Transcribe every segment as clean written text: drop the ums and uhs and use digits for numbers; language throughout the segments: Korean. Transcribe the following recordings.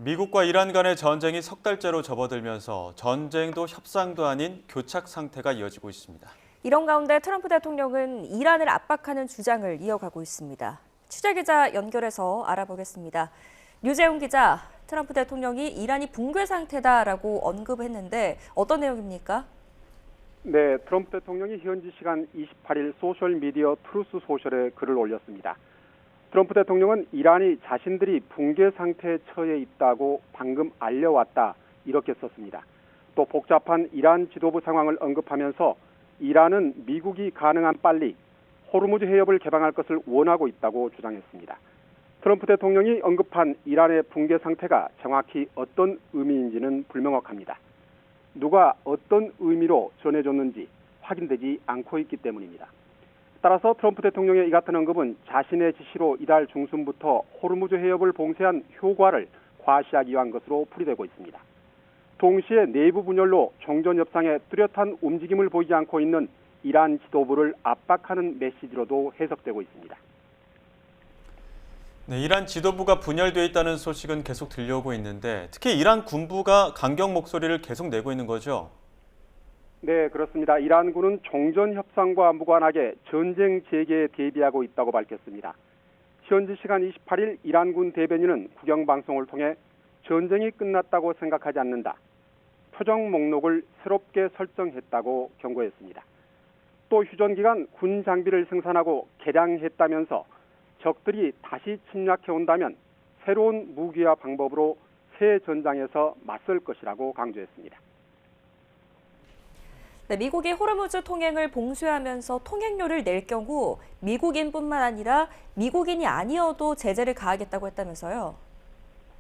미국과 이란 간의 전쟁이 석 달째로 접어들면서 전쟁도 협상도 아닌 교착 상태가 이어지고 있습니다. 이런 가운데 트럼프 대통령은 이란을 압박하는 주장을 이어가고 있습니다. 취재기자 연결해서 알아보겠습니다. 류재훈 기자, 트럼프 대통령이 이란이 붕괴 상태다라고 언급했는데 어떤 내용입니까? 네, 트럼프 대통령이 현지 시간 28일 소셜미디어 트루스 소셜에 글을 올렸습니다. 트럼프 대통령은 이란이 자신들이 붕괴 상태에 처해 있다고 방금 알려왔다 이렇게 썼습니다. 또 복잡한 이란 지도부 상황을 언급하면서 이란은 미국이 가능한 빨리 호르무즈 해협을 개방할 것을 원하고 있다고 주장했습니다. 트럼프 대통령이 언급한 이란의 붕괴 상태가 정확히 어떤 의미인지는 불명확합니다. 누가 어떤 의미로 전해줬는지 확인되지 않고 있기 때문입니다. 따라서 트럼프 대통령의 이 같은 언급은 자신의 지시로 이달 중순부터 호르무즈 해협을 봉쇄한 효과를 과시하기 위한 것으로 풀이되고 있습니다. 동시에 내부 분열로 종전 협상에 뚜렷한 움직임을 보이지 않고 있는 이란 지도부를 압박하는 메시지로도 해석되고 있습니다. 네, 이란 지도부가 분열되어 있다는 소식은 계속 들려오고 있는데 특히 이란 군부가 강경 목소리를 계속 내고 있는 거죠? 네, 그렇습니다. 이란군은 종전 협상과 무관하게 전쟁 재개에 대비하고 있다고 밝혔습니다. 현지 시간 28일 이란군 대변인은 국영방송을 통해 전쟁이 끝났다고 생각하지 않는다. 표정 목록을 새롭게 설정했다고 경고했습니다. 또 휴전 기간 군 장비를 생산하고 개량했다면서 적들이 다시 침략해 온다면 새로운 무기와 방법으로 새 전장에서 맞설 것이라고 강조했습니다. 네, 미국이 호르무즈 통행을 봉쇄하면서 통행료를 낼 경우 미국인뿐만 아니라 미국인이 아니어도 제재를 가하겠다고 했다면서요?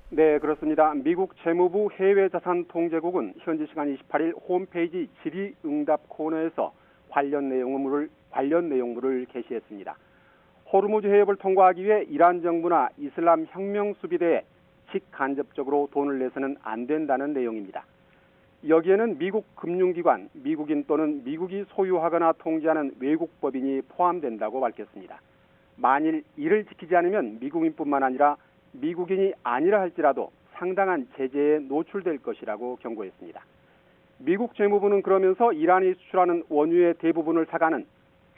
네, 그렇습니다. 미국 재무부 해외자산통제국은 현지 시간 28일 홈페이지 질의응답 코너에서 관련 내용물을 게시했습니다. 호르무즈 해협을 통과하기 위해 이란 정부나 이슬람 혁명 수비대에 직간접적으로 돈을 내서는 안 된다는 내용입니다. 여기에는 미국 금융기관, 미국인 또는 미국이 소유하거나 통제하는 외국법인이 포함된다고 밝혔습니다. 만일 이를 지키지 않으면 미국인뿐만 아니라 미국인이 아니라 할지라도 상당한 제재에 노출될 것이라고 경고했습니다. 미국 재무부는 그러면서 이란이 수출하는 원유의 대부분을 사가는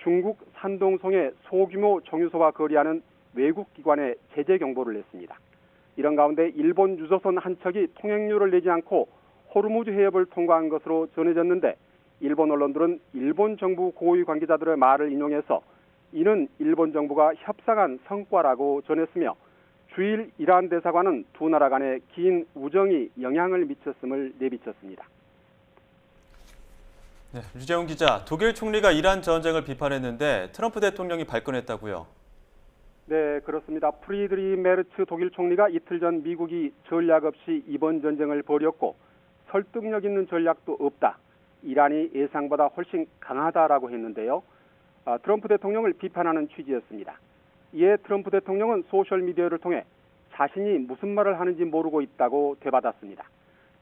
중국 산동성의 소규모 정유소와 거래하는 외국 기관에 제재 경보를 냈습니다. 이런 가운데 일본 유조선 한 척이 통행료를 내지 않고 호르무즈 해협을 통과한 것으로 전해졌는데 일본 언론들은 일본 정부 고위 관계자들의 말을 인용해서 이는 일본 정부가 협상한 성과라고 전했으며 주일 이란 대사관은 두 나라 간의 긴 우정이 영향을 미쳤음을 내비쳤습니다. 네, 류재훈 기자, 독일 총리가 이란 전쟁을 비판했는데 트럼프 대통령이 발끈했다고요? 네, 그렇습니다. 프리드리 메르츠 독일 총리가 이틀 전 미국이 전략 없이 이번 전쟁을 벌였고 설득력 있는 전략도 없다. 이란이 예상보다 훨씬 강하다라고 했는데요. 트럼프 대통령을 비판하는 취지였습니다. 이에 트럼프 대통령은 소셜미디어를 통해 자신이 무슨 말을 하는지 모르고 있다고 되받았습니다.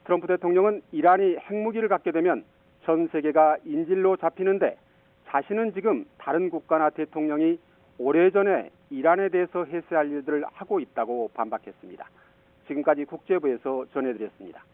트럼프 대통령은 이란이 핵무기를 갖게 되면 전 세계가 인질로 잡히는데 자신은 지금 다른 국가나 대통령이 오래전에 이란에 대해서 해서할 일들을 하고 있다고 반박했습니다. 지금까지 국제부에서 전해드렸습니다.